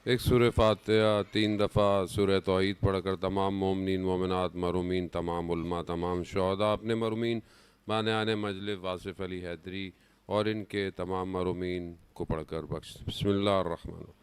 ایک سورہ فاتحہ 3 دفعہ سورہ توحید پڑھ کر تمام مومنین مومنات مرحومین تمام علماء تمام شہداء اپنے مرحومین بانیان مجلس واصف علی حیدری اور ان کے تمام مرحومین کو پڑھ کر بخش۔ بسم اللہ الرحمن الرحیم۔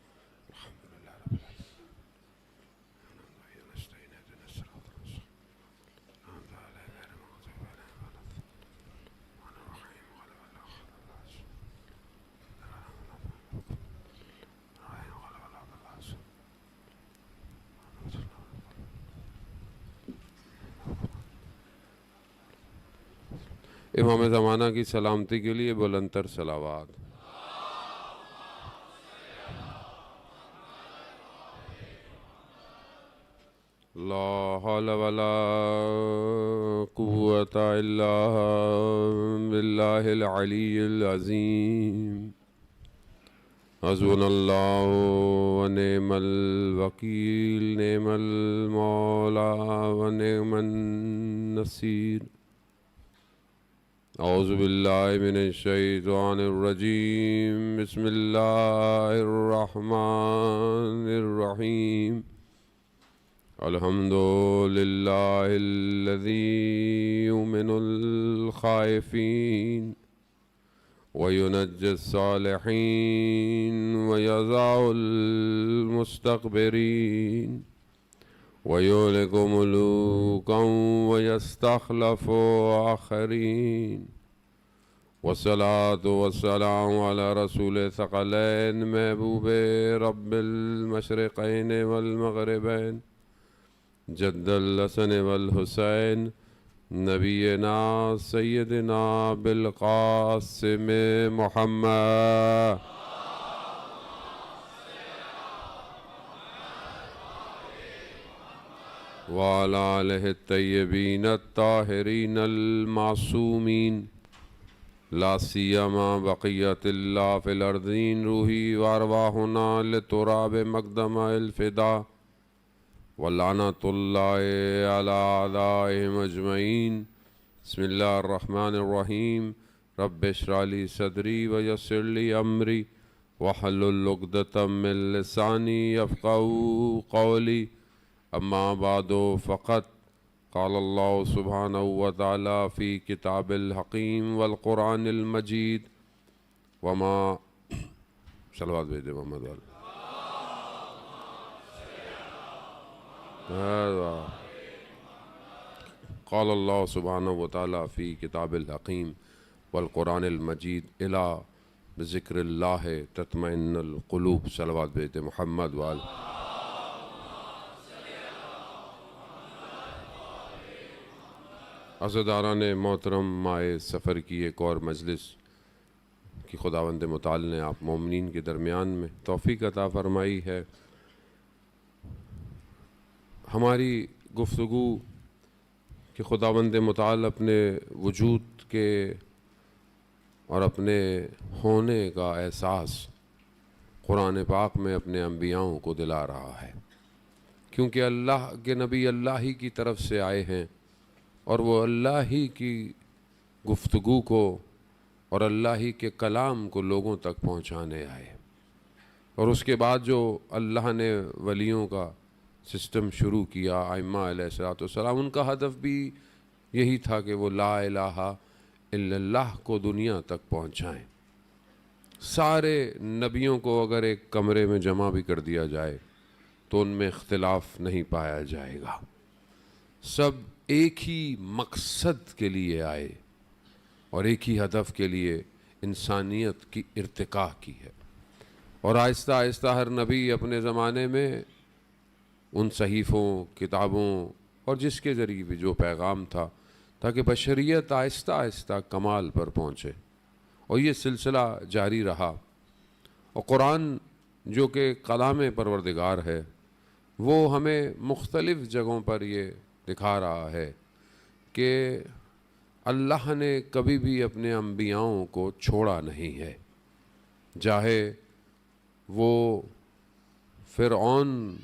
امام زمانہ کی سلامتی کے لیے بلند تر صلوات۔ لا حول ولا قوة الا باللہ العلی العظیم۔ حسبنا اللہ ونعم الوکیل نعم المولا ونعم النصیر۔ اعوذ باللہ من الشیطان الرجیم بسم اللہ الرحمن الرحیم۔ الحمد للہ الذی یؤمن الخائفین وینجی الصالحین ویضع المستکبرین وَيُهْلِكُ مُلُوكًا وَيَسْتَخْلَفُ آخَرِينَ والصلاة والسلام على رسول ثقلین محبوب رب المشرقین والمغربین جد الحسن والحسین نبینا سیدنا بالقاسم محمد وعلى آلہ الطیبین الطاہرین المعصومین لا سیما بقیت اللہ فی الارضین روحی وارواحنا لتراب مقدم الفدا ولعنت اللہ علی اعدائہم اجمعین۔ بسم اللہ الرحمن الرحیم۔ رب اشرح لی صدری ویسر لی امری واحلل عقدۃ من لسانی یفقہوا قولی۔ اما بعد فقط قال اللہ سبحانہ وتعالی فی کتاب الحکیم والقرآن المجید وما صلوات بھیجے محمد والا قال اللہ سبحانہ وتعالی فی کتاب الحکیم والقرآن المجید الا بذکر اللہ تطمئن القلوب۔ صلوات بھیجے محمد والا۔ عزاداران محترم مائے سفر کی ایک اور مجلس کی خداوند متعال نے آپ مومنین کے درمیان میں توفیق عطا فرمائی ہے۔ ہماری گفتگو کہ خداوند متعال اپنے وجود کے اور اپنے ہونے کا احساس قرآن پاک میں اپنے انبیاؤں کو دلا رہا ہے، کیونکہ اللہ کے نبی اللہ ہی کی طرف سے آئے ہیں اور وہ اللہ ہی کی گفتگو کو اور اللہ ہی کے کلام کو لوگوں تک پہنچانے آئے، اور اس کے بعد جو اللہ نے ولیوں کا سسٹم شروع کیا ائمہ علیہ السلام، ان کا ہدف بھی یہی تھا کہ وہ لا الہ الا اللہ کو دنیا تک پہنچائیں۔ سارے نبیوں کو اگر ایک کمرے میں جمع بھی کر دیا جائے تو ان میں اختلاف نہیں پایا جائے گا، سب ایک ہی مقصد کے لیے آئے اور ایک ہی ہدف کے لیے انسانیت کی ارتقاء کی ہے، اور آہستہ آہستہ ہر نبی اپنے زمانے میں ان صحیفوں کتابوں اور جس کے ذریعے بھی جو پیغام تھا تاکہ بشریت آہستہ آہستہ کمال پر پہنچے، اور یہ سلسلہ جاری رہا۔ اور قرآن جو کہ کلام پروردگار ہے وہ ہمیں مختلف جگہوں پر یہ دکھا رہا ہے کہ اللہ نے کبھی بھی اپنے انبیاؤں کو چھوڑا نہیں ہے، چاہے وہ فرعون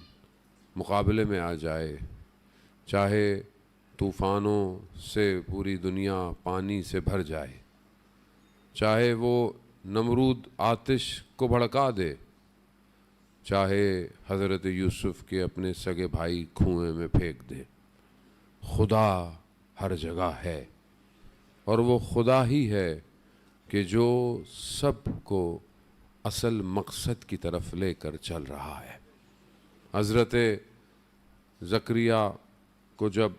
مقابلے میں آ جائے، چاہے طوفانوں سے پوری دنیا پانی سے بھر جائے، چاہے وہ نمرود آتش کو بھڑکا دے، چاہے حضرت یوسف کے اپنے سگے بھائی کنویں میں پھینک دے، خدا ہر جگہ ہے، اور وہ خدا ہی ہے کہ جو سب کو اصل مقصد کی طرف لے کر چل رہا ہے۔ حضرت زکریا کو جب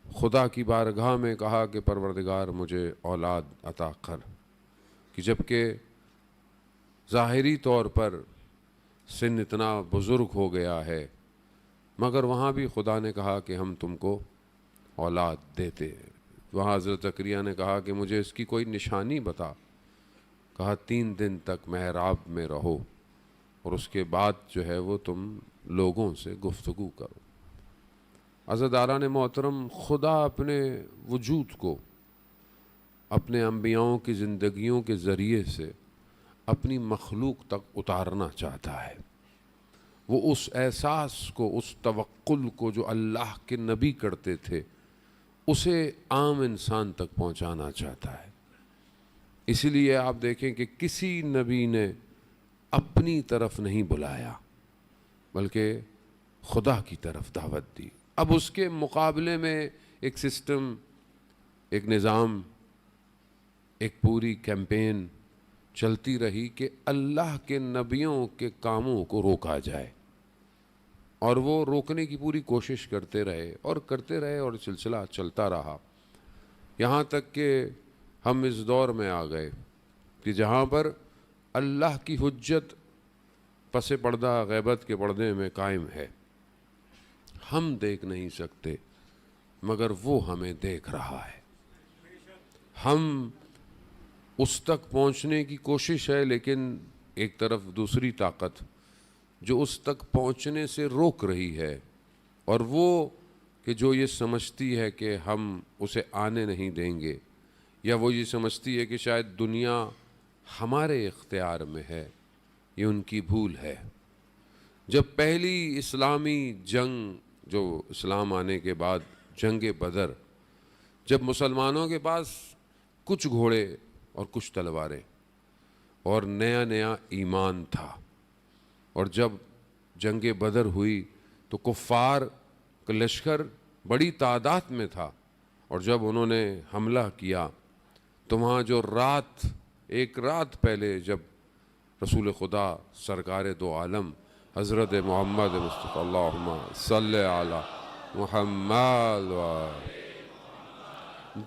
خدا کی بارگاہ میں کہا کہ پروردگار مجھے اولاد عطا کر، کہ جبکہ ظاہری طور پر سن اتنا بزرگ ہو گیا ہے، مگر وہاں بھی خدا نے کہا کہ ہم تم کو اولاد دیتے ہیں۔ وہاں حضرت زکریا نے کہا کہ مجھے اس کی کوئی نشانی بتا، کہا 3 دن تک محراب میں رہو اور اس کے بعد جو ہے وہ تم لوگوں سے گفتگو کرو۔ عزیزداران محترم، خدا اپنے وجود کو اپنے انبیاؤں کی زندگیوں کے ذریعے سے اپنی مخلوق تک اتارنا چاہتا ہے۔ وہ اس احساس کو، اس توقل کو جو اللہ کے نبی کرتے تھے، اسے عام انسان تک پہنچانا چاہتا ہے۔ اسی لیے آپ دیکھیں کہ کسی نبی نے اپنی طرف نہیں بلایا، بلکہ خدا کی طرف دعوت دی۔ اب اس کے مقابلے میں ایک سسٹم، ایک نظام، ایک پوری کیمپین چلتی رہی کہ اللہ کے نبیوں کے کاموں کو روکا جائے، اور وہ روکنے کی پوری کوشش کرتے رہے اور سلسلہ چلتا رہا، یہاں تک کہ ہم اس دور میں آ گئے کہ جہاں پر اللہ کی حجت پس پردہ غیبت کے پردے میں قائم ہے۔ ہم دیکھ نہیں سکتے مگر وہ ہمیں دیکھ رہا ہے۔ ہم اس تک پہنچنے کی کوشش ہے، لیکن ایک طرف دوسری طاقت جو اس تک پہنچنے سے روک رہی ہے، اور وہ کہ جو یہ سمجھتی ہے کہ ہم اسے آنے نہیں دیں گے، یا وہ یہ سمجھتی ہے کہ شاید دنیا ہمارے اختیار میں ہے، یہ ان کی بھول ہے۔ جب پہلی اسلامی جنگ، جو اسلام آنے کے بعد جنگ بدر، جب مسلمانوں کے پاس کچھ گھوڑے اور کچھ تلواریں اور نیا نیا ایمان تھا، اور جب جنگ بدر ہوئی تو کفار کا لشکر بڑی تعداد میں تھا، اور جب انہوں نے حملہ کیا تو وہاں جو ایک رات پہلے جب رسول خدا سرکار دو عالم حضرت محمد مصطفیٰ اللہم صلی علی محمد،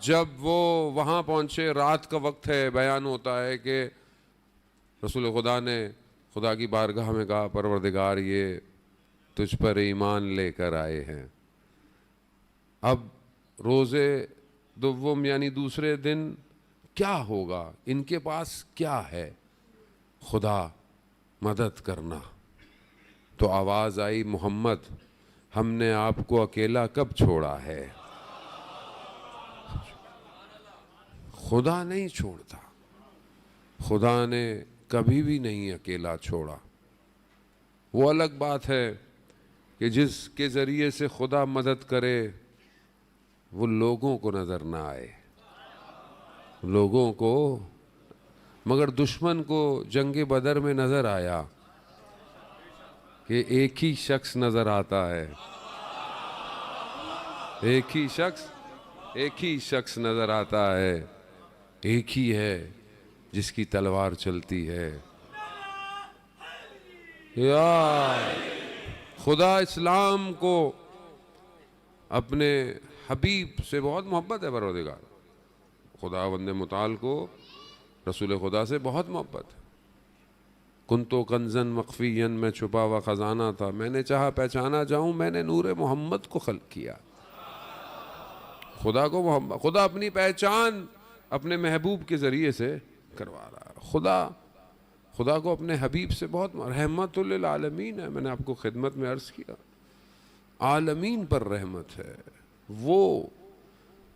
جب وہ وہاں پہنچے، رات کا وقت ہے، بیان ہوتا ہے کہ رسول خدا نے خدا کی بارگاہ میں کہا پروردگار یہ تجھ پر ایمان لے کر آئے ہیں۔ اب روزے دوم یعنی دوسرے دن کیا ہوگا، ان کے پاس کیا ہے؟ خدا مدد کرنا۔ تو آواز آئی، محمد ہم نے آپ کو اکیلا کب چھوڑا ہے؟ خدا نہیں چھوڑتا، خدا نے کبھی بھی نہیں اکیلا چھوڑا۔ وہ الگ بات ہے کہ جس کے ذریعے سے خدا مدد کرے وہ لوگوں کو نظر نہ آئے، لوگوں کو، مگر دشمن کو جنگ بدر میں نظر آیا کہ ایک ہی شخص نظر آتا ہے، ایک ہی شخص نظر آتا ہے، ایک ہی ہے جس کی تلوار چلتی ہے۔ یا خدا اسلام کو اپنے حبیب سے بہت محبت ہے، پروردگار خداوند متعال کو رسول خدا سے بہت محبت ہے۔ کنتو کنزن مخفیًا، میں چھپا ہوا خزانہ تھا، میں نے چاہا پہچانا جاؤں، میں نے نور محمد کو خلق کیا۔ خدا کو محبت، خدا اپنی پہچان اپنے محبوب کے ذریعے سے کروا رہا ہے۔ خدا کو اپنے حبیب سے بہت رحمت للعالمین ہے۔ میں نے آپ کو خدمت میں عرض کیا، عالمین پر رحمت ہے، وہ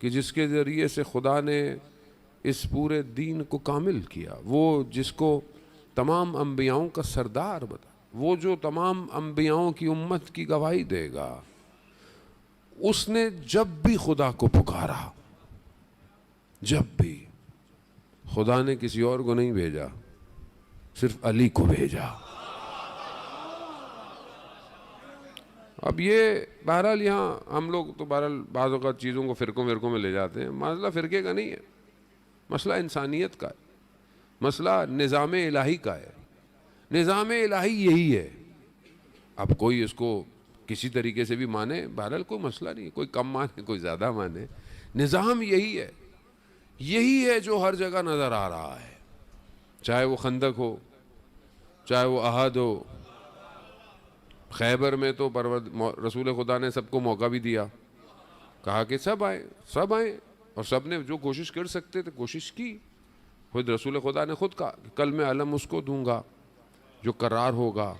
کہ جس کے ذریعے سے خدا نے اس پورے دین کو کامل کیا، وہ جس کو تمام انبیاؤں کا سردار بتا، وہ جو تمام انبیاؤں کی امت کی گواہی دے گا۔ اس نے جب بھی خدا کو پکارا، جب بھی، خدا نے کسی اور کو نہیں بھیجا، صرف علی کو بھیجا۔ اب یہ بہرحال یہاں ہم لوگ تو بہرحال بعض اوقات چیزوں کو فرقوں میں لے جاتے ہیں. مسئلہ فرقے کا نہیں ہے، مسئلہ انسانیت کا ہے، مسئلہ نظام الہی کا ہے. نظام الہی یہی ہے. اب کوئی اس کو کسی طریقے سے بھی مانے، بہرحال کوئی مسئلہ نہیں ہے، کوئی کم مانے کوئی زیادہ مانے. نظام یہی ہے، یہی ہے جو ہر جگہ نظر آ رہا ہے، چاہے وہ خندق ہو، چاہے وہ احد ہو. خیبر میں تو رسول خدا نے سب کو موقع بھی دیا، کہا کہ سب آئیں، اور سب نے جو کوشش کر سکتے تھے کوشش کی. خود رسول خدا نے خود کہا کہ کل میں علم اس کو دوں گا جو قرار ہوگا،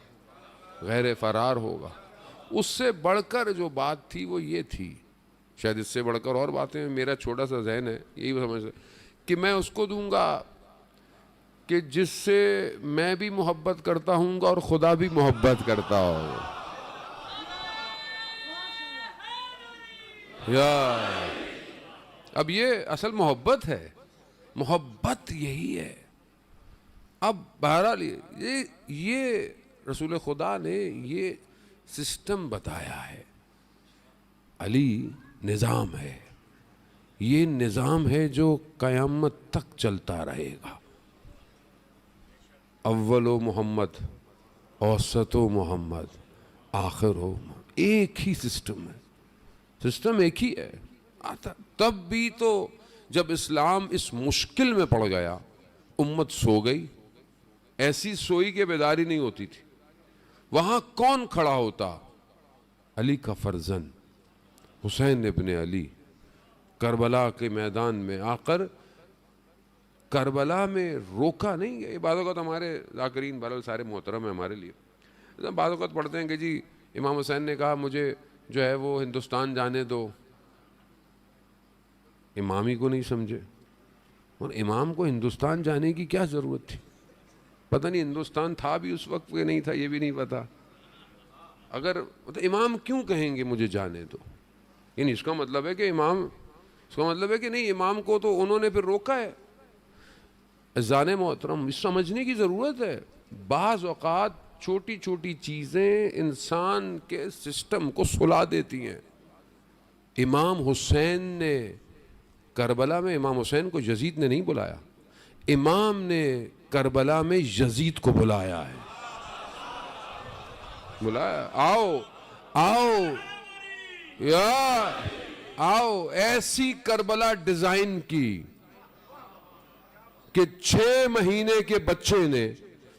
غیر فرار ہوگا. اس سے بڑھ کر جو بات تھی وہ یہ تھی، شاید اس سے بڑھ کر اور باتیں، میرا چھوٹا سا ذہن ہے یہی سمجھ کہ میں اس کو دوں گا کہ جس سے میں بھی محبت کرتا ہوں گا اور خدا بھی محبت کرتا ہوگا. اب یہ اصل محبت ہے، محبت یہی ہے. اب بہرحال یہ رسول خدا نے یہ سسٹم بتایا ہے. علی نظام ہے، یہ نظام ہے جو قیامت تک چلتا رہے گا. اول و محمد، اوسط و محمد، آخر ہو محمد. ایک ہی سسٹم ہے، سسٹم ایک ہی ہے. تب بھی تو جب اسلام اس مشکل میں پڑ گیا، امت سو گئی، ایسی سوئی کہ بیداری نہیں ہوتی تھی. وہاں کون کھڑا ہوتا؟ علی کا فرزند حسین ابن علی کربلا کے میدان میں آ کر کربلا میں روکا نہیں گیا. بعض اوقات ہمارے ذاکرین بہرحال سارے محترم ہیں ہمارے لیے، بعض اوقات پڑھتے ہیں کہ جی امام حسین نے کہا مجھے جو ہے وہ ہندوستان جانے دو. امام ہی کو نہیں سمجھے، اور امام کو ہندوستان جانے کی کیا ضرورت تھی؟ پتہ نہیں ہندوستان تھا بھی اس وقت کہ نہیں تھا، یہ بھی نہیں پتا. اگر امام کیوں کہیں گے مجھے جانے دو؟ یعنی اس کا مطلب ہے کہ نہیں، امام کو تو انہوں نے پھر روکا ہے. عزیزان محترم، اس سمجھنے کی ضرورت ہے. بعض اوقات چھوٹی چھوٹی چیزیں انسان کے سسٹم کو سلا دیتی ہیں. امام حسین نے کربلا میں، امام حسین کو یزید نے نہیں بلایا، امام نے کربلا میں یزید کو بلایا ہے. بلایا، آؤ ایسی کربلا ڈیزائن کی کہ 6 مہینے کے بچے نے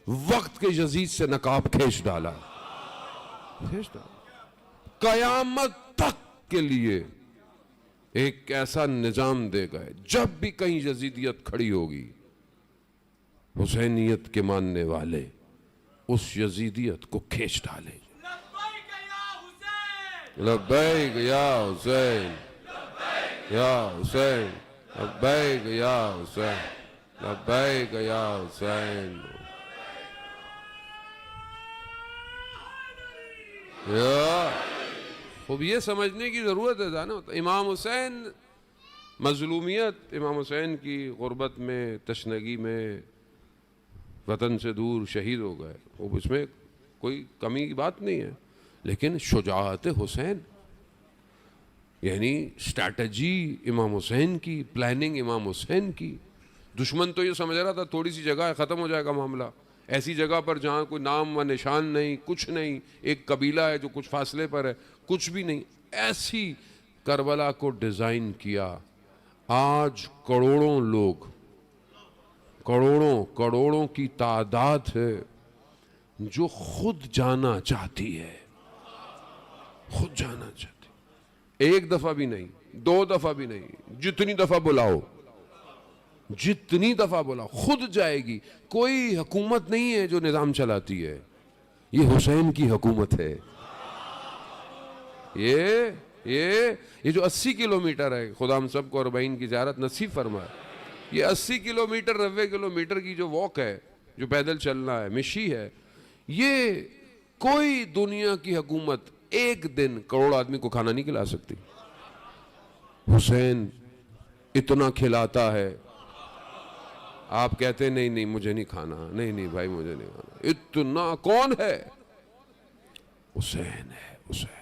وقت کے یزید سے نقاب کھینچ ڈالا. قیامت تک کے لیے ایک ایسا نظام دے گئے، جب بھی کہیں یزیدیت کھڑی ہوگی، حسینیت کے ماننے والے اس یزیدیت کو کھینچ ڈالیں. لبیک یا حسین، یا حسین، لبیک یا حسین، لبیک یا حسین. خوب یہ سمجھنے کی ضرورت ہے نا. امام حسین مظلومیت، امام حسین کی غربت میں، تشنگی میں، وطن سے دور شہید ہو گئے، وہ اس میں کوئی کمی کی بات نہیں ہے. لیکن شجاعت حسین، یعنی اسٹریٹجی امام حسین کی، پلاننگ امام حسین کی. دشمن تو یہ سمجھ رہا تھا تھوڑی سی جگہ ہے ختم ہو جائے گا معاملہ، ایسی جگہ پر جہاں کوئی نام و نشان نہیں، کچھ نہیں، ایک قبیلہ ہے جو کچھ فاصلے پر ہے، کچھ بھی نہیں. ایسی کربلا کو ڈیزائن کیا. آج کروڑوں لوگ، کروڑوں کی تعداد ہے جو خود جانا چاہتی ہے، خود جانا چاہتی. ایک دفعہ بھی نہیں، 2 دفعہ بھی نہیں، جتنی دفعہ بلاؤ، جتنی دفعہ بلاؤ خود جائے گی. کوئی حکومت نہیں ہے جو نظام چلاتی ہے، یہ حسین کی حکومت ہے. یہ جو 80 کلومیٹر ہے، خدا ہم سب کو 40 کی زیارت نصیب فرمائے. یہ 80 کلومیٹر 90 کلومیٹر کی جو واک ہے، جو پیدل چلنا ہے، مشی ہے، یہ کوئی دنیا کی حکومت ایک دن کروڑ آدمی کو کھانا نہیں کھلا سکتی. حسین اتنا کھلاتا ہے، آپ کہتے ہیں نہیں مجھے نہیں کھانا، نہیں بھائی مجھے نہیں کھانا. اتنا کون ہے؟ حسین ہے، حسین.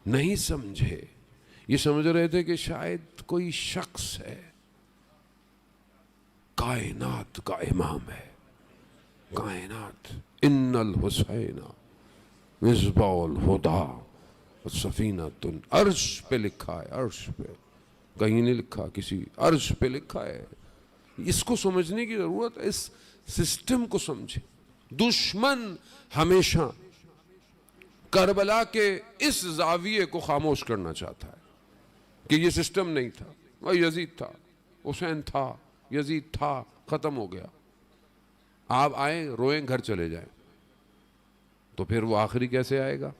نہیں سمجھے، یہ سمجھ رہے تھے کہ شاید کوئی شخص ہے، کائنات کا امام ہے، کائنات، ان الحسین مصباح الہدی سفینۃ، عرش پہ لکھا ہے، عرش پہ، کہیں نہیں لکھا، کسی عرش پہ لکھا ہے۔ اس کو سمجھنے کی ضرورت ہے، اس سسٹم کو سمجھے۔ دشمن ہمیشہ کربلا کے اس زاویے کو خاموش کرنا چاہتا ہے کہ یہ سسٹم نہیں تھا، وہ یزید تھا، حسین تھا، یزید تھا، ختم ہو گیا۔ آپ آئیں روئیں گھر چلے جائیں، تو پھر وہ آخری کیسے آئے گا؟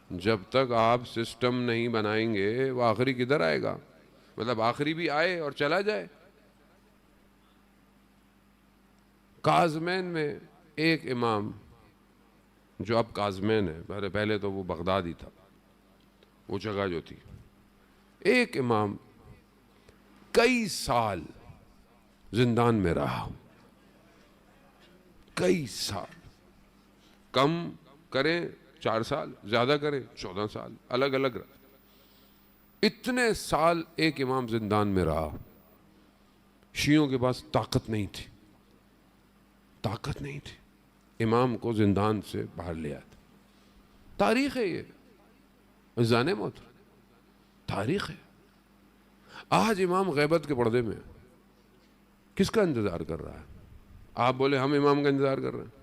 جب تک آپ سسٹم نہیں بنائیں گے وہ آخری کدھر آئے گا؟ مطلب آخری بھی آئے اور چلا جائے۔ کاظمین میں ایک امام جو اب کاظمین ہے، پہلے تو وہ بغدادی تھا، وہ جگہ جو تھی، ایک امام کئی سال زندان میں رہا، کئی سال، کم کریں 4 سال، زیادہ کریں 14 سال، الگ الگ رہا، اتنے سال ایک امام زندان میں رہا۔ شیعوں کے پاس طاقت نہیں تھی، طاقت نہیں تھی، امام کو زندان سے باہر لے آتا۔ تاریخ ہے یہ، عزیزان محترم، تاریخ ہے۔ آج امام غیبت کے پردے میں کس کا انتظار کر رہا ہے؟ آپ بولے ہم امام کا انتظار کر رہے ہیں،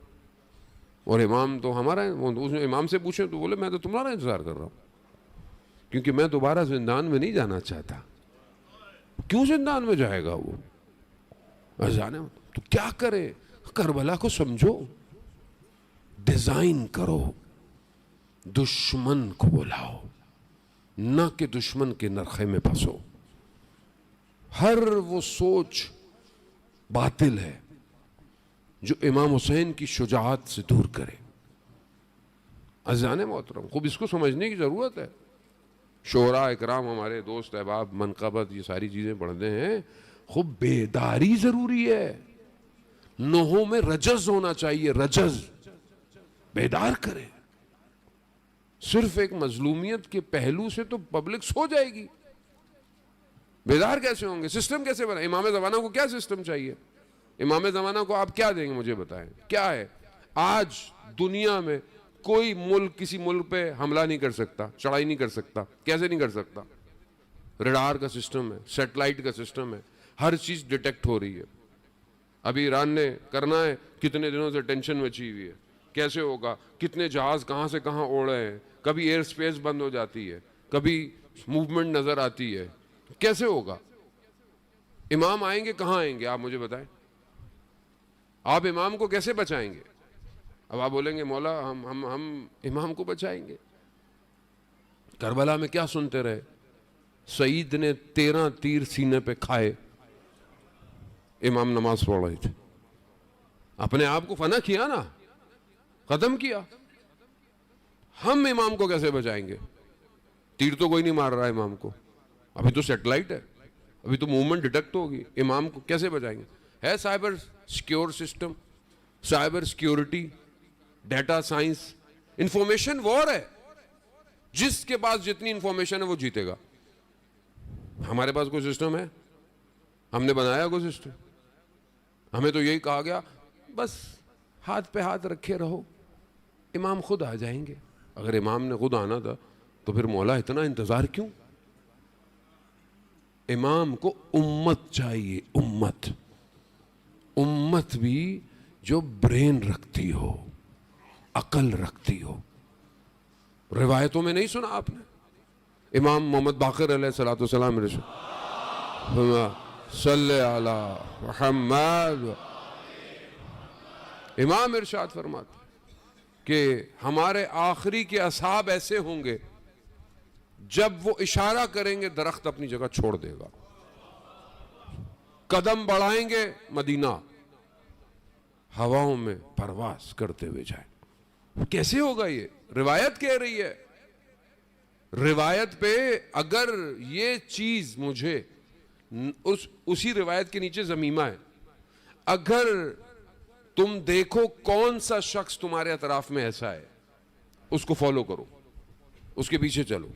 اور امام تو ہمارا ہے۔ اس نے امام سے پوچھیں تو بولے میں تو تمہارا انتظار کر رہا ہوں، کیونکہ میں دوبارہ زندان میں نہیں جانا چاہتا۔ کیوں زندان میں جائے گا وہ؟ تو کیا کرے؟ کربلا کو سمجھو، ڈیزائن کرو، دشمن کو بلاؤ، نہ کہ دشمن کے نرخے میں پھنسو۔ ہر وہ سوچ باطل ہے جو امام حسین کی شجاعت سے دور کرے۔ عزیزان محترم، خوب اس کو سمجھنے کی ضرورت ہے۔ شعراء اکرام، ہمارے دوست احباب، منقبت، یہ ساری چیزیں پڑھتے ہیں، خوب بیداری ضروری ہے۔ نوحوں میں رجز ہونا چاہیے، رجز، بیدار کرے۔ صرف ایک مظلومیت کے پہلو سے تو پبلک سو جائے گی، بیدار کیسے ہوں گے؟ سسٹم کیسے بنا؟ امام زمانہ کو کیا سسٹم چاہیے؟ امام زمانہ کو آپ کیا دیں گے؟ مجھے بتائیں کیا ہے؟ آج دنیا میں کوئی ملک کسی ملک پہ حملہ نہیں کر سکتا، چڑھائی نہیں کر سکتا۔ کیسے نہیں کر سکتا؟ ریڈار کا سسٹم ہے، سیٹلائٹ کا سسٹم ہے، ہر چیز ڈیٹیکٹ ہو رہی ہے۔ ابھی ایران نے کرنا ہے، کتنے دنوں سے ٹینشن مچی ہوئی ہے، کیسے ہوگا؟ کتنے جہاز کہاں سے کہاں اڑ رہے ہیں، کبھی ایئر سپیس بند ہو جاتی ہے، کبھی موومنٹ نظر آتی ہے، کیسے ہوگا؟ امام آئیں گے کہاں آئیں گے؟ آپ مجھے بتائیں، آپ امام کو کیسے بچائیں گے؟ اب آپ بولیں گے مولا ہم امام کو بچائیں گے۔ کربلا میں کیا سنتے رہے؟ سعید نے 13 تیر سینے پہ کھائے، امام نماز پڑھ رہے تھے، اپنے آپ کو فنا کیا نا، ختم کیا۔ ہم امام کو کیسے بچائیں گے؟ تیر تو کوئی نہیں مار رہا امام کو، ابھی تو سیٹلائٹ ہے، ابھی تو موومنٹ ڈیٹیکٹ ہوگی، امام کو کیسے بچائیں گے؟ ہے cyber secure system, cyber security, data science, information war ہے، جس کے پاس جتنی انفارمیشن ہے وہ جیتے گا۔ ہمارے پاس کوئی سسٹم ہے؟ ہم نے بنایا کوئی سسٹم؟ ہمیں تو یہی کہا گیا بس ہاتھ پہ ہاتھ رکھے رہو، امام خود آ جائیں گے۔ اگر امام نے خود آنا تھا تو پھر مولا اتنا انتظار کیوں؟ امام کو امت چاہیے، امت، امت بھی جو برین رکھتی ہو، عقل رکھتی ہو۔ روایتوں میں نہیں سنا آپ نے؟ امام محمد باقر علیہ السلام صلی علی محمد، امام ارشاد فرماتے کہ ہمارے آخری کے اصحاب ایسے ہوں گے جب وہ اشارہ کریں گے درخت اپنی جگہ چھوڑ دے گا، قدم بڑھائیں گے مدینہ ہواؤں میں پرواز کرتے ہوئے جائیں۔ کیسے ہوگا یہ؟ روایت کہہ رہی ہے۔ روایت پہ اگر یہ چیز مجھے اسی روایت کے نیچے ضمیمہ ہے، اگر تم دیکھو کون سا شخص تمہارے اطراف میں ایسا ہے، اس کو فالو کرو۔ اس کے پیچھے چلو.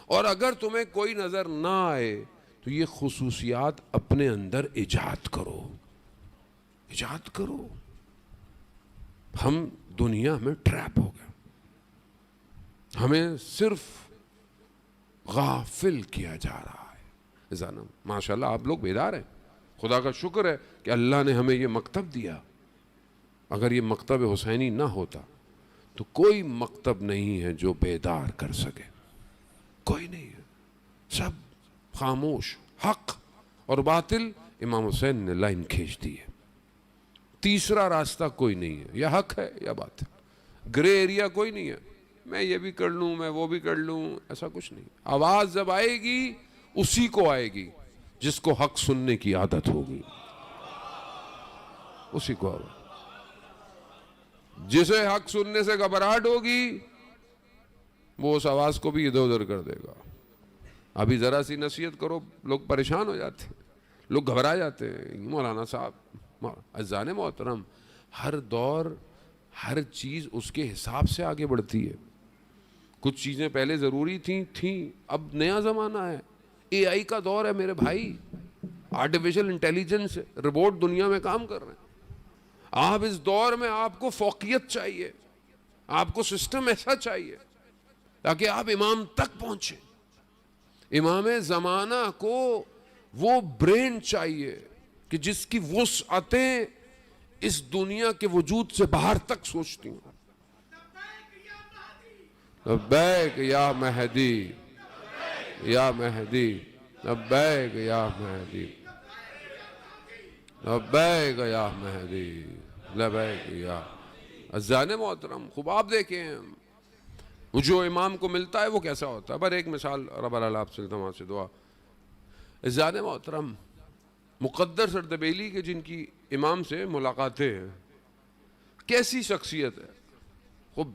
اور اگر تمہیں کوئی نظر نہ آئے تو یہ خصوصیات اپنے اندر ایجاد کرو. ہم دنیا میں ٹریپ ہو گئے, ہمیں صرف غافل کیا جا رہا ہے. ماشاءاللہ آپ لوگ بیدار ہیں, خدا کا شکر ہے کہ اللہ نے ہمیں یہ مکتب دیا. اگر یہ مکتب حسینی نہ ہوتا تو کوئی مکتب نہیں ہے جو بیدار کر سکے, کوئی نہیں ہے, سب خاموش. حق اور باطل امام حسین نے لائن کھینچ دی ہے. تیسرا راستہ کوئی نہیں ہے, یا حق ہے یا باطل. گرے ایریا کوئی نہیں ہے, میں یہ بھی کر لوں میں وہ بھی کر لوں, ایسا کچھ نہیں. آواز جب آئے گی اسی کو آئے گی جس کو حق سننے کی عادت ہوگی, اسی کو آئے. جسے حق سننے سے گھبراہٹ ہوگی وہ اس آواز کو بھی ادھر ادھر کر دے گا. ابھی ذرا سی نصیحت کرو لوگ پریشان ہو جاتے ہیں, لوگ گھبرا جاتے ہیں. مولانا صاحب عزیزان محترم, ہر دور ہر چیز اس کے حساب سے آگے بڑھتی ہے. کچھ چیزیں پہلے ضروری تھیں, اب نیا زمانہ ہے, اے آئی کا دور ہے میرے بھائی, آرٹیفیشل انٹیلیجنس, روبوٹ دنیا میں کام کر رہے ہیں. آپ اس دور میں آپ کو فوقیت چاہیے, آپ کو سسٹم ایسا چاہیے تاکہ آپ امام تک پہنچیں. امام زمانہ کو وہ برین چاہیے کہ جس کی وسعتیں اس دنیا کے وجود سے باہر تک سوچتی ہوں. لبیک یا مہدی یا مہدی, لبیک یا مہدی, لبیک یا مہدی, لبیک یا. عزیزان محترم خوب آپ دیکھیں وہ جو امام کو ملتا ہے وہ کیسا ہوتا ہے. پر ایک مثال رب العال آپ سے التماس سے دعا. عزیزان محترم مقدر سردبیلی کے جن کی امام سے ملاقاتیں ہیں, کیسی شخصیت ہے. خوب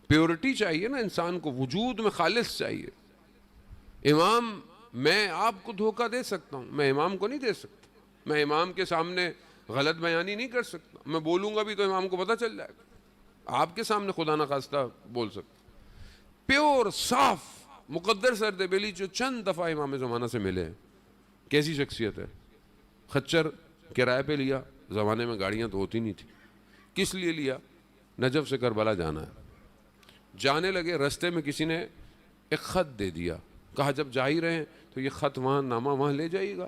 پیورٹی چاہیے نا انسان کو, وجود میں خالص چاہیے. امام میں آپ کو دھوکہ دے سکتا ہوں, میں امام کو نہیں دے سکتا. میں امام کے سامنے غلط بیانی نہیں کر سکتا, میں بولوں گا بھی تو امام کو پتہ چل جائے گا. آپ کے سامنے خدا نخواستہ بول سکتا. پیور صاف مقدر سردبیلی جو چند دفعہ امام زمانہ سے ملے ہیں, کیسی شخصیت ہے. خچر کرائے پہ لیا, زمانے میں گاڑیاں تو ہوتی نہیں تھی. کس لیے لیا؟ نجف سے کربلا جانا ہے. جانے لگے, رستے میں کسی نے ایک خط دے دیا, کہا جب جا ہی رہے ہیں تو یہ خط وہاں نامہ وہاں لے جائیے گا.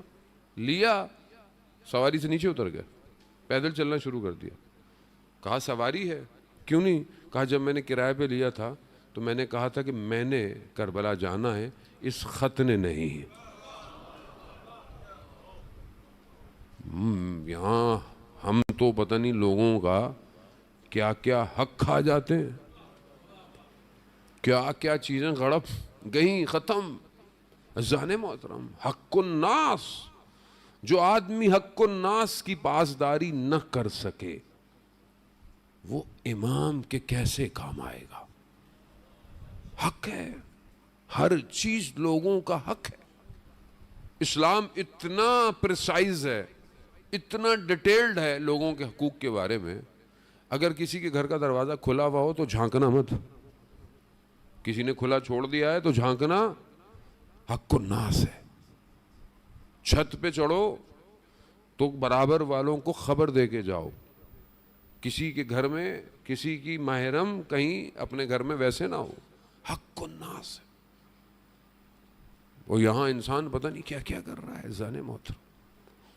لیا, سواری سے نیچے اتر گئے, پیدل چلنا شروع کر دیا. کہا سواری ہے, کیوں نہیں؟ کہا جب میں نے کرائے پہ لیا تھا تو میں نے کہا تھا کہ میں نے کربلا جانا ہے, اس خط نے نہیں. یہاں ہم تو پتہ نہیں لوگوں کا کیا کیا حق کھا جاتے ہیں, کیا کیا چیزیں غڑپ گئیں, ختم. عزیزان محترم حق الناس, جو آدمی حق الناس کی پاسداری نہ کر سکے وہ امام کے کیسے کام آئے گا. حق ہے, ہر چیز لوگوں کا حق ہے. اسلام اتنا پریسائز ہے, اتنا ڈیٹیلڈ ہے لوگوں کے حقوق کے بارے میں. اگر کسی کے گھر کا دروازہ کھلا ہوا ہو تو جھانکنا مت. کسی نے کھلا چھوڑ دیا ہے تو جھانکنا حق الناس ہے. چھت پہ چڑھو تو برابر والوں کو خبر دے کے جاؤ. کسی کے گھر میں کسی کی محرم کہیں اپنے گھر میں ویسے نہ ہو. حق الناس ہے. وہ یہاں انسان پتہ نہیں کیا کیا کر رہا ہے. عزیزان محترم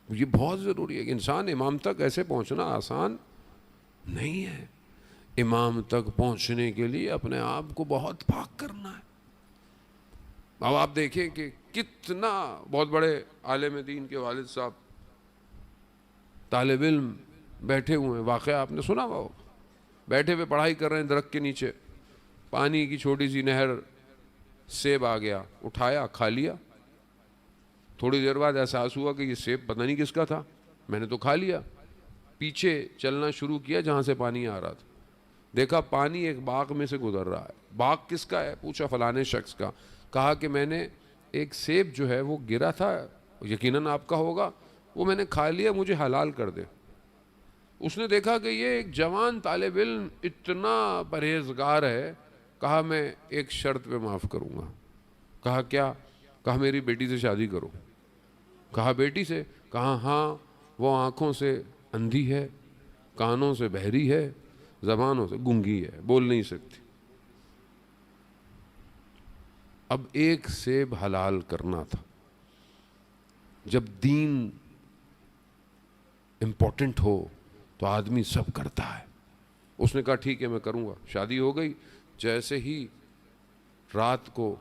یہ بہت ضروری ہے کہ انسان امام تک ایسے پہنچنا آسان نہیں ہے. امام تک پہنچنے کے لیے اپنے آپ کو بہت پاک کرنا ہے. اب آپ دیکھیں کہ کتنا بہت بڑے عالم دین کے والد صاحب طالب علم بیٹھے ہوئے ہیں, واقعہ آپ نے سنا ہوا, بیٹھے ہوئے پڑھائی کر رہے ہیں درخت کے نیچے, پانی کی چھوٹی سی نہر, سیب آ گیا, اٹھایا کھا لیا. تھوڑی دیر بعد احساس ہوا کہ یہ سیب پتہ نہیں کس کا تھا, میں نے تو کھا لیا. پیچھے چلنا شروع کیا جہاں سے پانی آ رہا تھا, دیکھا پانی ایک باغ میں سے گزر رہا ہے. باغ کس کا ہے؟ پوچھا فلانے شخص کا. کہا کہ میں نے ایک سیب جو ہے وہ گرا تھا, یقیناً آپ کا ہوگا, وہ میں نے کھا لیا, مجھے حلال کر دے. اس نے دیکھا کہ یہ ایک جوان طالب علم اتنا پرہیزگار ہے کہا میں ایک شرط پہ معاف کروں گا. کہا کیا؟ کہا میری بیٹی سے شادی کرو. کہا بیٹی سے؟ کہا ہاں، وہ آنکھوں سے اندھی ہے، کانوں سے بہری ہے، زبانوں سے گونگی ہے، بول نہیں سکتی. اب ایک سیب حلال کرنا تھا. جب دین امپورٹنٹ ہو تو آدمی سب کرتا ہے. اس نے کہا ٹھیک ہے میں کروں گا. شادی ہو گئی. جیسے ہی رات کو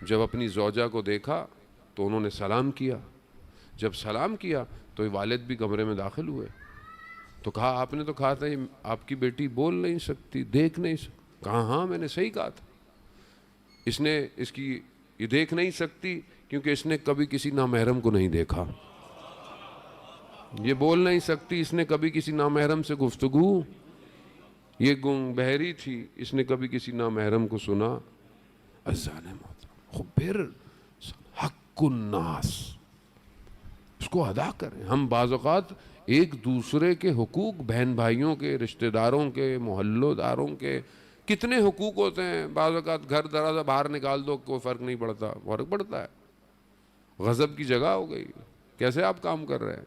جب اپنی زوجہ کو دیکھا تو انہوں نے سلام کیا. جب سلام کیا تو والد بھی کمرے میں داخل ہوئے. تو کہا آپ نے تو کہا تھا یہ آپ کی بیٹی بول نہیں سکتی، دیکھ نہیں سکتی. کہا ہاں میں نے صحیح کہا تھا. اس کی یہ دیکھ نہیں سکتی کیونکہ اس نے کبھی کسی نامحرم کو نہیں دیکھا. یہ بول نہیں سکتی، اس نے کبھی کسی نامحرم سے گفتگو. یہ گنگ بہری تھی، اس نے کبھی کسی نامحرم کو سنا. عزیزان محترم، پھر حق الناس اس کو ادا کریں. ہم بعض اوقات ایک دوسرے کے حقوق، بہن بھائیوں کے، رشتہ داروں کے، محلوں داروں کے کتنے حقوق ہوتے ہیں. بعض اوقات گھر دروازہ باہر نکال دو کوئی فرق نہیں پڑتا. فرق پڑتا ہے. غضب کی جگہ ہو گئی. کیسے آپ کام کر رہے ہیں؟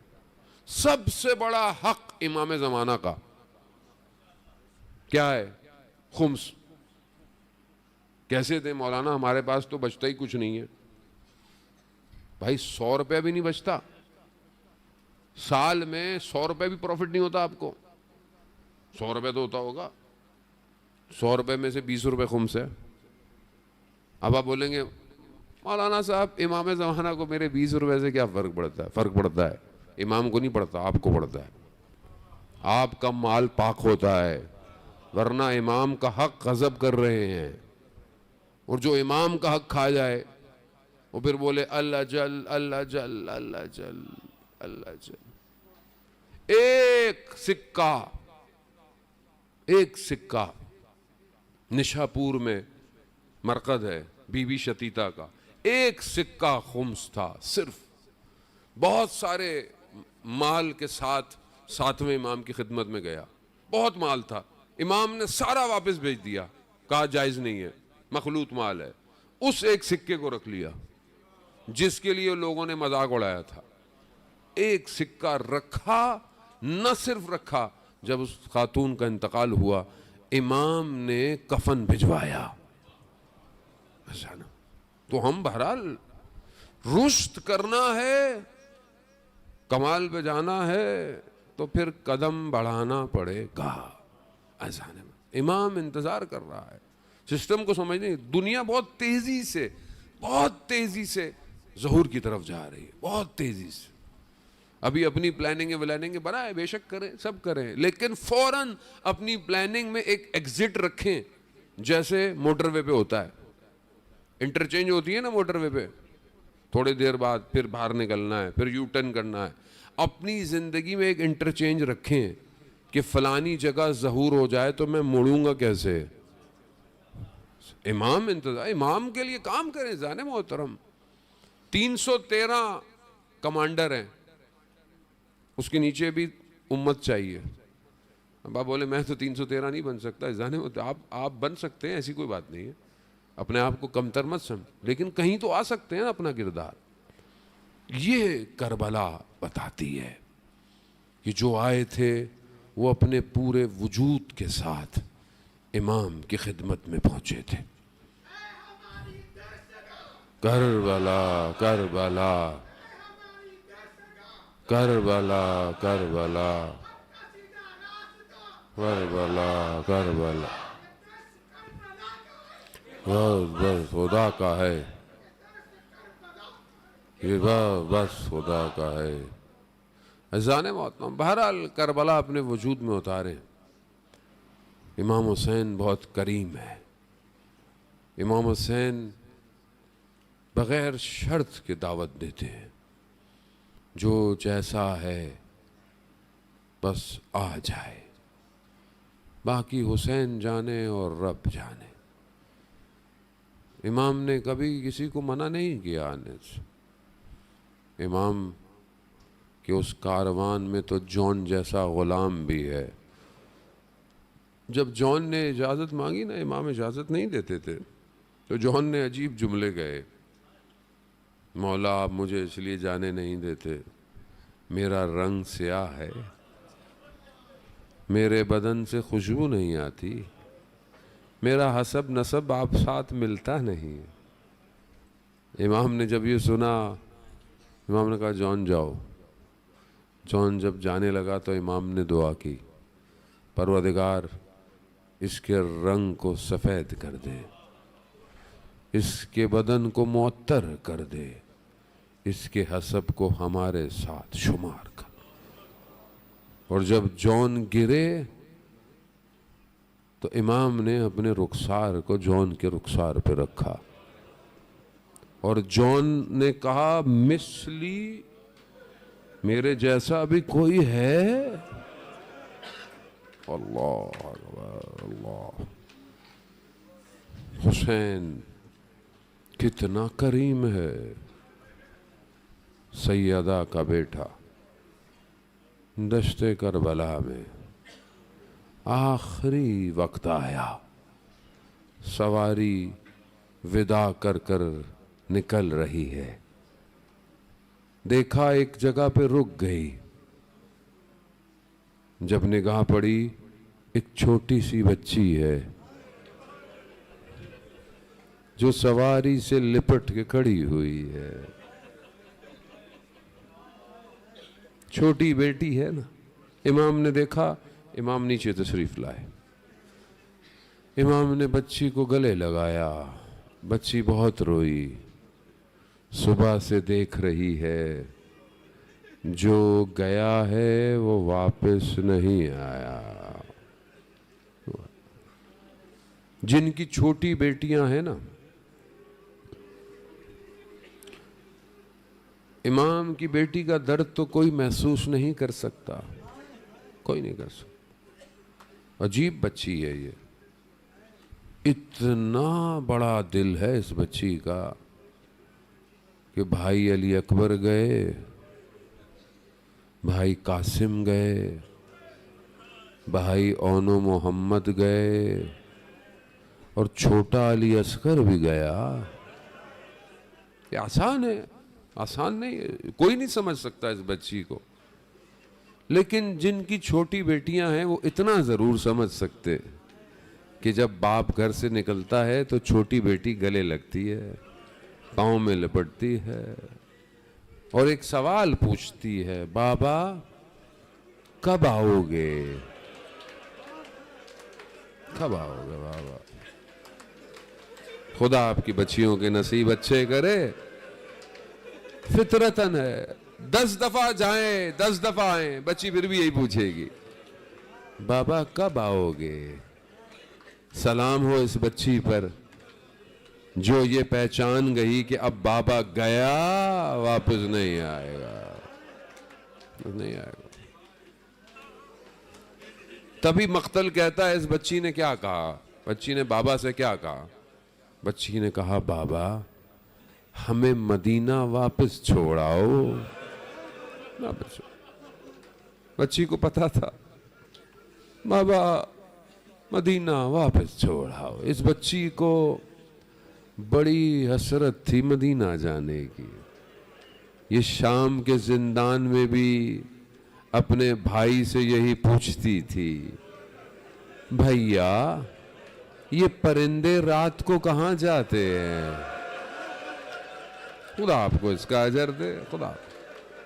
سب سے بڑا حق امام زمانہ کا کیا ہے؟ خمس. کیسے دیں مولانا؟ ہمارے پاس تو بچتا ہی کچھ نہیں ہے. بھائی 100 روپے بھی نہیں بچتا. سال میں 100 روپے بھی پروفٹ نہیں ہوتا آپ کو. 100 روپے تو ہوتا ہوگا. 100 روپے میں سے 20 روپے خمس ہے. اب آپ بولیں گے مولانا صاحب امام زمانہ کو میرے 20 روپے سے کیا فرق پڑتا ہے؟ فرق پڑتا ہے. امام کو نہیں پڑتا، آپ کو پڑتا ہے. آپ کا مال پاک ہوتا ہے، ورنہ امام کا حق غضب کر رہے ہیں. اور جو امام کا حق کھا جائے وہ پھر بولے اللہ جل اللہ جل اللہ جل اللہ جل. ایک سکہ نشاپور میں مرکز ہے بی بی شتیتا کا. ایک سکہ خمس تھا صرف. بہت سارے مال کے ساتھ ساتویں امام کی خدمت میں گیا. بہت مال تھا. امام نے سارا واپس بھیج دیا. کہا جائز نہیں ہے، مخلوط مال ہے. اس ایک سکے کو رکھ لیا جس کے لیے لوگوں نے مذاق اڑایا تھا. ایک سکہ رکھا. نہ صرف رکھا، جب اس خاتون کا انتقال ہوا امام نے کفن بھجوایا. تو ہم بہرحال رشد کرنا ہے، کمال پہ جانا ہے تو پھر قدم بڑھانا پڑے گا. امام انتظار کر رہا ہے. سسٹم کو سمجھنے. دنیا بہت تیزی سے ظہور کی طرف جا رہی ہے. بہت تیزی سے. ابھی اپنی پلاننگ بنائے، بے شک کریں، سب کریں، لیکن فوراً اپنی پلاننگ میں ایک ایگزٹ رکھیں. جیسے موٹر وے پہ ہوتا ہے، انٹرچینج ہوتی ہے نا موٹر وے پہ. تھوڑی دیر بعد پھر باہر نکلنا ہے، پھر یو ٹرن کرنا ہے. اپنی زندگی میں ایک انٹرچینج رکھیں کہ فلانی جگہ ظہور ہو جائے تو میں مڑوں گا کیسے. امام امام کے لیے کام کریں. جانے محترم 313 کمانڈر ہیں، اس کے نیچے بھی امت چاہیے. اب آپ بولے میں تو 313 نہیں بن سکتا. جانے آپ بن سکتے ہیں، ایسی کوئی بات نہیں ہے. اپنے آپ کو کمتر مت سمجھ، لیکن کہیں تو آ سکتے ہیں اپنا کردار. یہ کربلا بتاتی ہے کہ جو آئے تھے وہ اپنے پورے وجود کے ساتھ امام کی خدمت میں پہنچے تھے. کربلا کربلا کربلا کربلا کربلا کربلا. بس خدا کا ہے یہ، بس خدا کا ہے. عزیزان محترم، بہرحال کربلا اپنے وجود میں اتارے. امام حسین بہت کریم ہے. امام حسین بغیر شرط کے دعوت دیتے ہیں. جو جیسا ہے بس آ جائے، باقی حسین جانے اور رب جانے. امام نے کبھی کسی کو منع نہیں کیا آنے سے. امام کہ اس کاروان میں تو جون جیسا غلام بھی ہے. جب جان نے اجازت مانگی نا، امام اجازت نہیں دیتے تھے، تو جان نے عجیب جملے گئے، مولا آپ مجھے اس لیے جانے نہیں دیتے، میرا رنگ سیاہ ہے، میرے بدن سے خوشبو نہیں آتی، میرا حسب نسب آپ ساتھ ملتا نہیں۔ امام نے جب یہ سنا، امام نے کہا جان جاؤ۔ جان جب جانے لگا تو امام نے دعا کی، پروردگار اس کے رنگ کو سفید کر دے، اس کے بدن کو معطر کر دے، اس کے حسب کو ہمارے ساتھ شمار کر۔ اور جب جان گرے تو امام نے اپنے رخسار کو جان کے رخسار پہ رکھا، اور جان نے کہا مثلی میرے جیسا بھی کوئی ہے؟ اللہ اکبر اللہ۔ حسین کتنا کریم ہے، سیدہ کا بیٹا دشت کربلا میں آخری وقت آیا، سواری وداع کر کر نکل رہی ہے، دیکھا ایک جگہ پہ رک گئی، جب نگاہ پڑی ایک چھوٹی سی بچی ہے جو سواری سے لپٹ کے کھڑی ہوئی ہے، چھوٹی بیٹی ہے نا۔ امام نے دیکھا، امام نیچے تشریف لائے، امام نے بچی کو گلے لگایا، بچی بہت روئی، صبح سے دیکھ رہی ہے جو گیا ہے وہ واپس نہیں آیا۔ جن کی چھوٹی بیٹیاں ہیں نا، امام کی بیٹی کا درد تو کوئی محسوس نہیں کر سکتا، کوئی نہیں کر سکتا۔ عجیب بچی ہے یہ، اتنا بڑا دل ہے اس بچی کا کہ بھائی علی اکبر گئے، بھائی قاسم گئے، بھائی اون و محمد گئے، اور چھوٹا علی اصغر بھی گیا۔ یہ آسان ہے؟ آسان نہیں ہے، کوئی نہیں سمجھ سکتا اس بچی کو، لیکن جن کی چھوٹی بیٹیاں ہیں وہ اتنا ضرور سمجھ سکتے کہ جب باپ گھر سے نکلتا ہے تو چھوٹی بیٹی گلے لگتی ہے، پاؤں میں لپٹتی ہے، اور ایک سوال پوچھتی ہے، بابا کب آؤ گے؟ کب آؤ گے بابا؟ خدا آپ کی بچیوں کے نصیب اچھے کرے۔ فطرتاً ہے، 10 دفعہ جائیں 10 دفعہ آئیں، بچی پھر بھی یہی پوچھے گی، بابا کب آؤ گے؟ سلام ہو اس بچی پر جو یہ پہچان گئی کہ اب بابا گیا واپس نہیں آئے گا، نہیں آئے گا۔ تبھی مقتل کہتا ہے اس بچی نے کیا کہا؟ بچی نے بابا سے کیا کہا؟ بچی نے کہا بابا ہمیں مدینہ واپس چھوڑاؤ۔ بچی کو پتا تھا بابا مدینہ واپس چھوڑاؤ۔ اس بچی کو بڑی حسرت تھی مدینہ جانے کی۔ یہ شام کے زندان میں بھی اپنے بھائی سے یہی پوچھتی تھی، بھیا یہ پرندے رات کو کہاں جاتے ہیں؟ خدا آپ کو اس کا اجر دے، خدا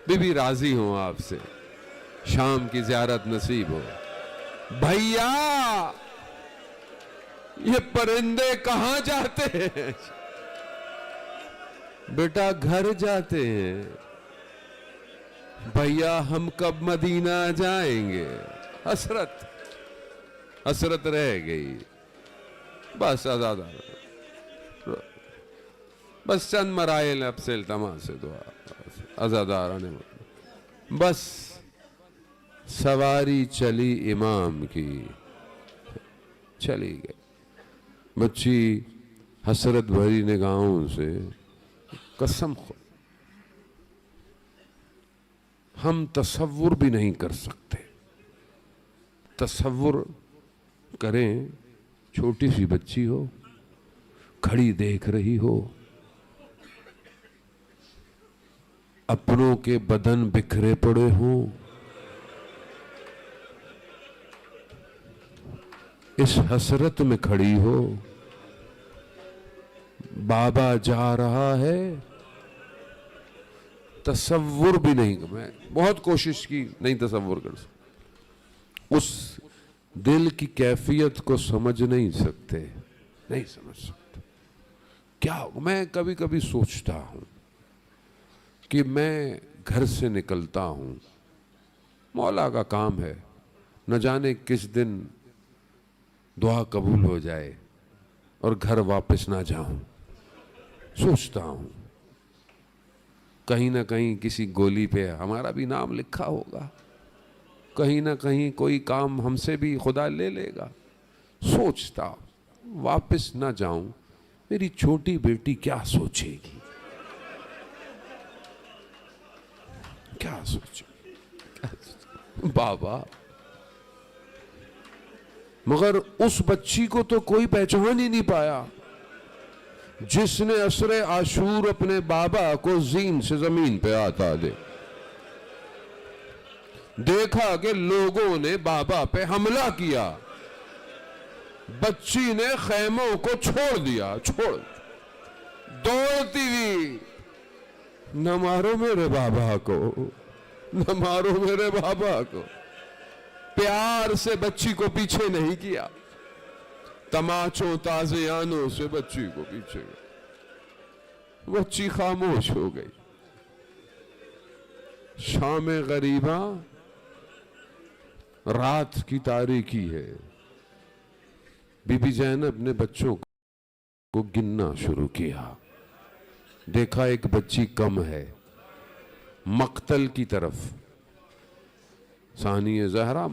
بی بی راضی ہوں آپ سے، شام کی زیارت نصیب ہو۔ بھیا یہ پرندے کہاں جاتے ہیں؟ بیٹا گھر جاتے ہیں۔ بھیا ہم کب مدینہ جائیں گے؟ حسرت رہ گئی، بس آزاد، بس چند مراحل اب سے التماس سے دعا، عزاداران بس سواری چلی امام کی، چلی گئی۔ بچی حسرت بھری نگاہوں سے، قسم خود ہم تصور بھی نہیں کر سکتے، تصور کریں چھوٹی سی بچی ہو کھڑی دیکھ رہی ہو اپنوں کے بدن بکھرے پڑے ہوں اس حسرت میں کھڑی ہو بابا جا رہا ہے تصور بھی نہیں میں بہت کوشش کی نہیں تصور کر سکتا اس دل کی کیفیت کو سمجھ نہیں سکتے نہیں سمجھ سکتے کیا میں کبھی کبھی سوچتا ہوں کہ میں گھر سے نکلتا ہوں مولا کا کام ہے نہ جانے کس دن دعا قبول ہو جائے اور گھر واپس نہ جاؤں سوچتا ہوں کہیں نہ کہیں کسی گولی پہ ہمارا بھی نام لکھا ہوگا کہیں نہ کہیں کوئی کام ہم سے بھی خدا لے لے گا سوچتا واپس نہ جاؤں میری چھوٹی بیٹی کیا سوچے گی کیا سوچے بابا مگر اس بچی کو تو کوئی پہچان ہی نہیں پایا جس نے عصر عاشور اپنے بابا کو زین سے زمین پہ آتا دیکھا کہ لوگوں نے بابا پہ حملہ کیا بچی نے خیموں کو چھوڑ دیا دوڑتی ہوئی نہ مارو میرے بابا کو نہ مارو میرے بابا کو پیار سے بچی کو پیچھے نہیں کیا تماچوں تازیانوں سے بچی کو پیچھے بچی خاموش ہو گئی شام غریبہ رات کی تاریکی ہے بی بی زینب نے بچوں کو گننا شروع کیا دیکھا ایک بچی کم ہے مقتل کی طرف ثانی زہرا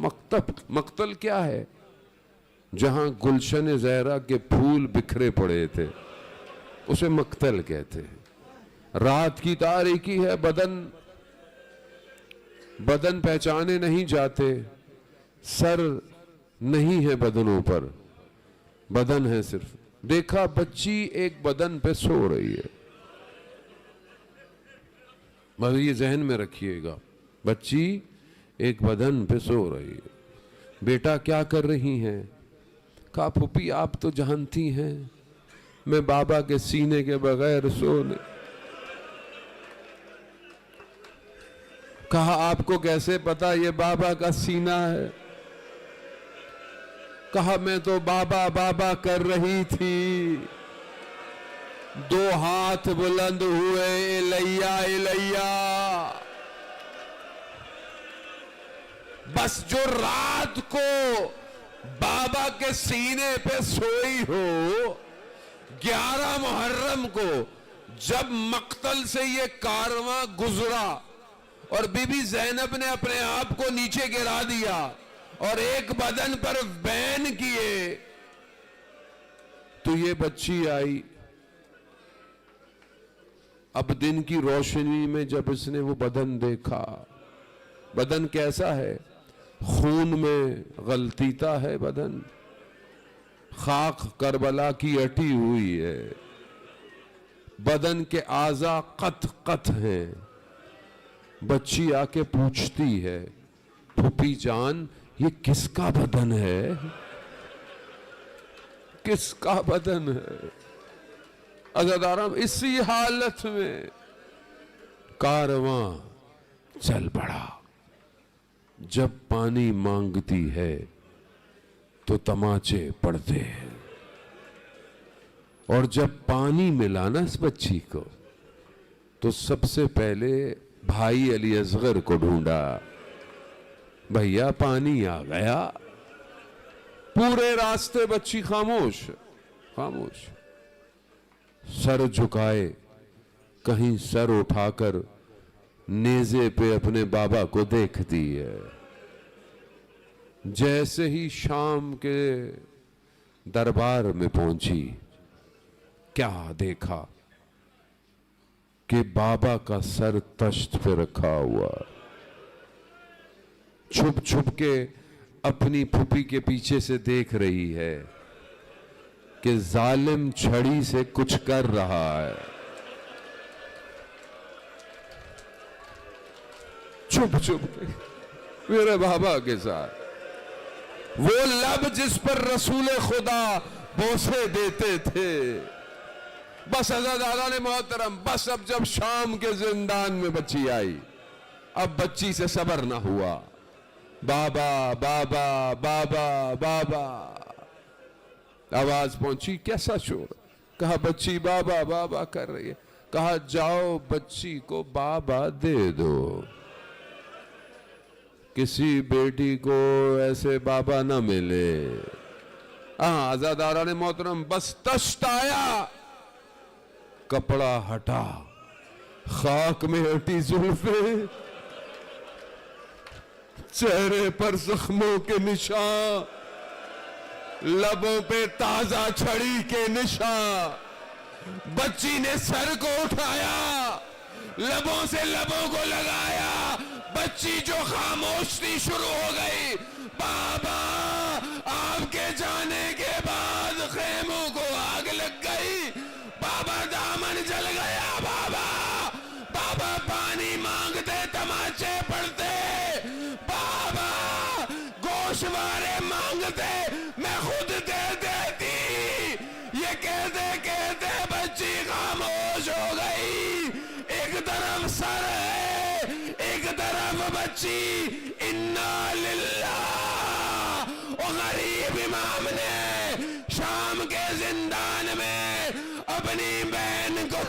مقتل کیا ہے جہاں گلشن زہرا کے پھول بکھرے پڑے تھے اسے مقتل کہتے ہیں رات کی تاریکی ہے بدن پہچانے نہیں جاتے سر نہیں ہے بدنوں پر بدن ہے صرف دیکھا بچی ایک بدن پہ سو رہی ہے مگر یہ ذہن میں رکھیے گا بچی ایک بدن پہ سو رہی ہے بیٹا کیا کر رہی ہیں کہا پھوپھی آپ تو جانتی ہیں میں بابا کے سینے کے بغیر سو نہیں کہا آپ کو کیسے پتا یہ بابا کا سینہ ہے کہا میں تو بابا بابا کر رہی تھی دو ہاتھ بلند ہوئے الیا الیا بس جو رات کو بابا کے سینے پہ سوئی ہو 11 محرم کو جب مقتل سے یہ کارواں گزرا اور بی بی زینب نے اپنے آپ کو نیچے گرا دیا اور ایک بدن پر بین کیے تو یہ بچی آئی اب دن کی روشنی میں جب اس نے وہ بدن دیکھا بدن کیسا ہے خون میں غلطیتا ہے بدن خاک کربلا کی اٹی ہوئی ہے بدن کے اعضاء قط قط ہیں بچی آ کے پوچھتی ہے پھوپھی جان یہ کس کا بدن ہے کس کا بدن ہے عزادارم اسی حالت میں کارواں چل پڑا جب پانی مانگتی ہے تو تماچے پڑتے ہیں اور جب پانی ملا نا اس بچی کو تو سب سے پہلے بھائی علی اصغر کو ڈھونڈا بھیا پانی آ گیا پورے راستے بچی خاموش خاموش سر جھکائے کہیں سر اٹھا کر نیزے پہ اپنے بابا کو دیکھتی ہے جیسے ہی شام کے دربار میں پہنچی کیا دیکھا کہ بابا کا سر تشت پہ رکھا ہوا چھپ چھپ کے اپنی پھوپھی کے پیچھے سے دیکھ رہی ہے کہ ظالم چھڑی سے کچھ کر رہا ہے. چھپ چھپ میرے بابا کے ساتھ وہ لب جس پر رسول خدا بوسے دیتے تھے. بس عزیزان محترم، بس اب جب شام کے زندان میں بچی آئی، اب بچی سے صبر نہ ہوا. بابا بابا بابا بابا آواز پہنچی. کیسا شور؟ کہا بچی بابا بابا کر رہی ہے. کہا جاؤ بچی کو بابا دے دو. کسی بیٹی کو ایسے بابا نہ ملے. عزیزان محترم، بس تشت آیا، کپڑا ہٹا، خاک میں ہٹی زلفیں، چہرے پر زخموں کے نشان، لبوں پہ تازہ چھڑی کے نشان. بچی نے سر کو اٹھایا، لبوں سے لبوں کو لگایا. بچی جو خاموش تھی شروع ہو گئی. بابا آپ کے جانے کے بعد خیموں کو آگ لگ گئی. بابا دامن جل گیا. بابا بابا پانی مانگتے، تماچے پڑتے. بابا گوشوارے مانگتے، میں خود دے دیتی. یہ کہتے کہتے بچی خاموش ہو گئی. ایک طرف سر ہے، ایک طرف بچی. انا للہ. غریب امام نے شام کے زندان میں اپنی بہن کو